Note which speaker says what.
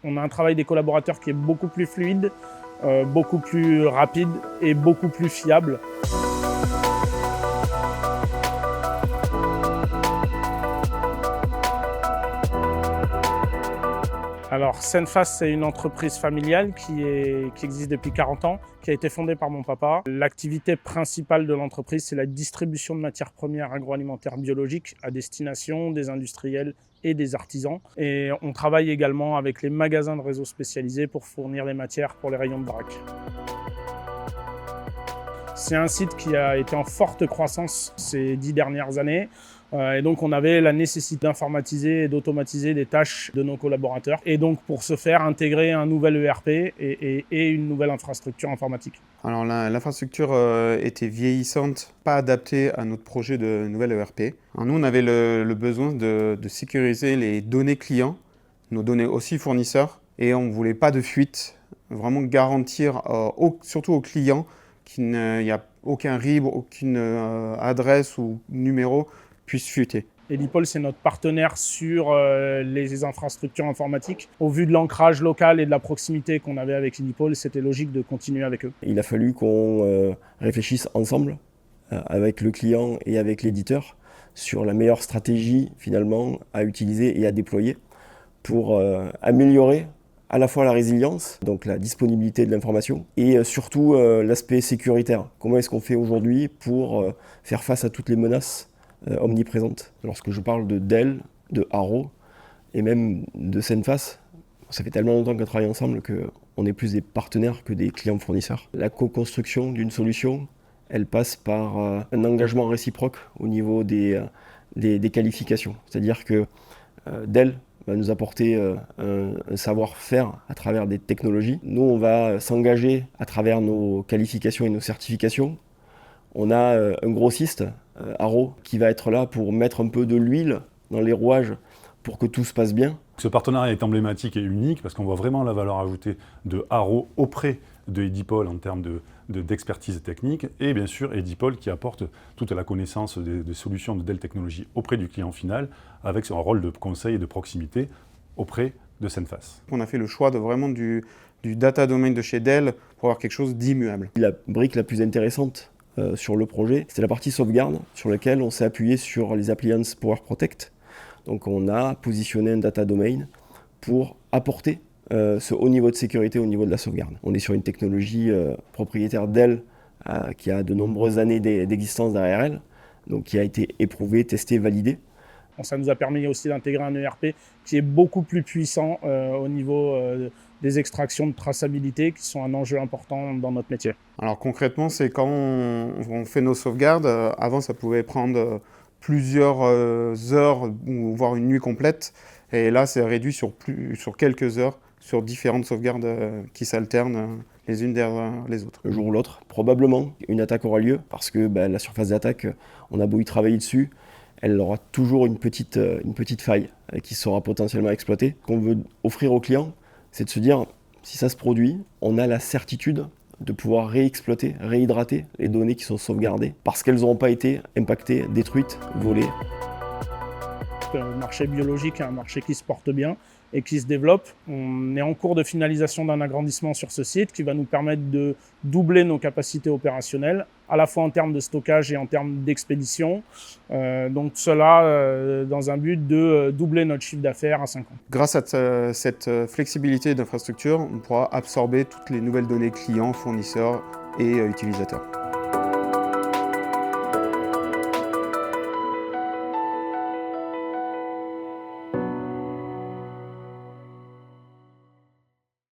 Speaker 1: On a un travail des collaborateurs qui est beaucoup plus fluide, beaucoup plus rapide et beaucoup plus fiable. Alors, Senfast, c'est une entreprise familiale qui existe depuis 40 ans, qui a été fondée par mon papa. L'activité principale de l'entreprise, c'est la distribution de matières premières agroalimentaires biologiques à destination des industriels et des artisans. Et on travaille également avec les magasins de réseau spécialisés pour fournir les matières pour les rayons de vrac. C'est un site qui a été en forte croissance ces 10 dernières années. Et donc, on avait la nécessité d'informatiser et d'automatiser des tâches de nos collaborateurs. Et donc, pour ce faire, intégrer un nouvel ERP et une nouvelle infrastructure informatique.
Speaker 2: Alors, l'infrastructure était vieillissante, pas adaptée à notre projet de nouvelle ERP. Alors, nous, on avait le besoin de sécuriser les données clients, nos données aussi fournisseurs, et on ne voulait pas de fuite, vraiment garantir, surtout aux clients, qu'il n'y a aucun RIB, aucune adresse ou numéro puisse fuiter.
Speaker 1: Edipol, c'est notre partenaire sur les infrastructures informatiques. Au vu de l'ancrage local et de la proximité qu'on avait avec Edipol, c'était logique de continuer avec eux.
Speaker 3: Il a fallu qu'on réfléchisse ensemble, avec le client et avec l'éditeur, sur la meilleure stratégie finalement à utiliser et à déployer pour améliorer à la fois la résilience, donc la disponibilité de l'information, et surtout l'aspect sécuritaire. Comment est-ce qu'on fait aujourd'hui pour faire face à toutes les menaces omniprésentes? Lorsque je parle de Dell, de Arrow et même de Senfast, ça fait tellement longtemps qu'on travaille ensemble qu'on est plus des partenaires que des clients fournisseurs. La co-construction d'une solution, elle passe par un engagement réciproque au niveau des qualifications. C'est-à-dire que Dell va nous apporter un savoir-faire à travers des technologies. Nous, on va s'engager à travers nos qualifications et nos certifications. On a un grossiste, Arrow, qui va être là pour mettre un peu de l'huile dans les rouages pour que tout se passe bien.
Speaker 4: Ce partenariat est emblématique et unique parce qu'on voit vraiment la valeur ajoutée de Arrow auprès de Edipol en termes d'expertise technique et bien sûr Edipol qui apporte toute la connaissance des solutions de Dell Technologies auprès du client final avec son rôle de conseil et de proximité auprès de Senfast.
Speaker 2: On a fait le choix de vraiment du data domain de chez Dell pour avoir quelque chose d'immuable.
Speaker 3: La brique la plus intéressante sur le projet, c'est la partie sauvegarde sur laquelle on s'est appuyé sur les appliances Power Protect. Donc on a positionné un data domain pour apporter ce haut niveau de sécurité au niveau de la sauvegarde. On est sur une technologie propriétaire Dell qui a de nombreuses années d'existence derrière elle, donc qui a été éprouvée, testée, validée.
Speaker 1: Ça nous a permis aussi d'intégrer un ERP qui est beaucoup plus puissant au niveau des extractions de traçabilité qui sont un enjeu important dans notre métier.
Speaker 2: Alors concrètement, c'est quand on fait nos sauvegardes, avant ça pouvait prendre plusieurs heures ou voire une nuit complète et là c'est réduit sur quelques heures sur différentes sauvegardes qui s'alternent les unes derrière les autres.
Speaker 3: Le jour ou l'autre, probablement une attaque aura lieu parce que la surface d'attaque, on a beau y travailler dessus, elle aura toujours une petite faille qui sera potentiellement exploitée. Ce qu'on veut offrir aux clients, c'est de se dire, si ça se produit, on a la certitude de pouvoir réexploiter, réhydrater les données qui sont sauvegardées parce qu'elles n'auront pas été impactées, détruites, volées.
Speaker 1: Le marché biologique est un marché qui se porte bien et qui se développe. On est en cours de finalisation d'un agrandissement sur ce site qui va nous permettre de doubler nos capacités opérationnelles, à la fois en termes de stockage et en termes d'expédition. Donc cela dans un but de doubler notre chiffre d'affaires à 5 ans.
Speaker 2: Grâce à cette flexibilité d'infrastructure, on pourra absorber toutes les nouvelles données clients, fournisseurs et utilisateurs.